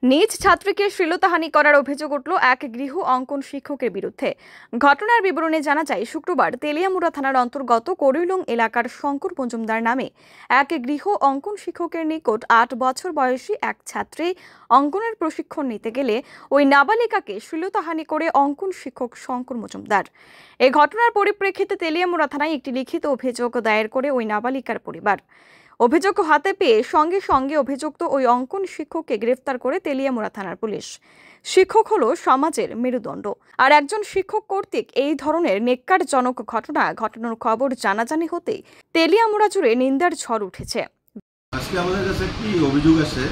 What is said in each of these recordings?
নিজ ছাত্রীকে শ্লীলতাহানি করার অভিযোগ উঠল এক গৃহ অঙ্কন শিক্ষকের বিরুদ্ধে। ঘটনার বিবরণে জানা যায়, শুক্রবার তেলিয়ামুড়া থানার অন্তর্গত করিলং এলাকার শঙ্কর মজুমদার নামে এক গৃহ অঙ্কন শিক্ষকের নিকট ৮ বছর বয়সী এক ছাত্রী অঙ্কনের প্রশিক্ষণ নিতে গেলে ওই নাবালিকাকে শ্লীলতাহানি করে অঙ্কন শিক্ষক শঙ্কর মজুমদার। এই ঘটনার পরিপ্রেক্ষিতে তেলিয়ামুড়া থানায় একটি লিখিত অভিযোগ দায়ের করে ওই নাবালিকার পরিবার। অভিযোগ হাতে পেয়ে সঙ্গে সঙ্গে অভিযুক্ত ওই অঙ্কন শিক্ষককে গ্রেফতার করে তেলিয়ামুড়া থানার পুলিশ। শিক্ষক হলো সমাজের মেরুদণ্ড, আর একজন শিক্ষক কর্তৃক এই ধরনের নেক্কারজনক ঘটনা ঘটানোর খবর জানাজানি হতেই তেলিয়ামুড়া জুড়ে নিন্দার ঝড় উঠেছে। আজকে আমাদের কাছে একটি অভিযোগ আছে,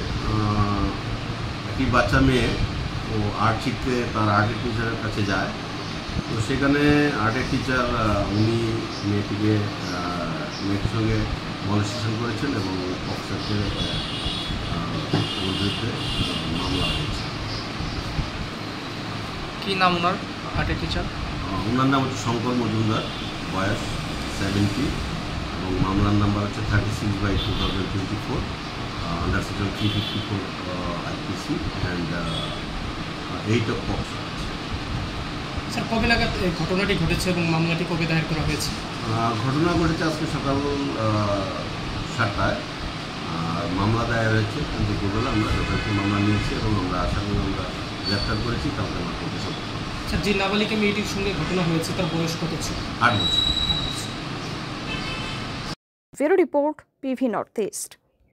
একটি বাচ্চা মেয়ে ও আর্ট শিখতে তার আর্টের টিচারের কাছে যায়। তো সেখানে আর্টের টিচার উনি মেয়েটির সঙ্গে মলেস্টেশন করেছেন এবং পক্ষের বিরুদ্ধে মামলা হয়েছে। কী নাম ওনার আর্টের টিচার? ওনার নাম হচ্ছে শঙ্কর মজুমদার, বয়স 70 এবং মামলার নাম্বার হচ্ছে 36/2024 under section 354 IPC and 8 of POCSO. Sir, কবে নাগাদ এই ঘটনাটি ঘটেছে এবং মামলাটি কবে দায়ের করা হয়েছে? ঘটনা ঘটেছে আজকে সকাল 7টায়, আর মামলা দায়ের হয়েছে কিন্তু দুপুরবেলা আমরা যথাযথ মামলা নিয়েছি এবং আমরা আসামি আমরা গ্রেপ্তার করেছি। কাউকে আমার করতে সব। স্যার, যে নাবালিকা মেয়েটির সঙ্গে ঘটনা হয়েছে তার বয়স কত ছিল? 8 বছর। Bureau report, PV north east.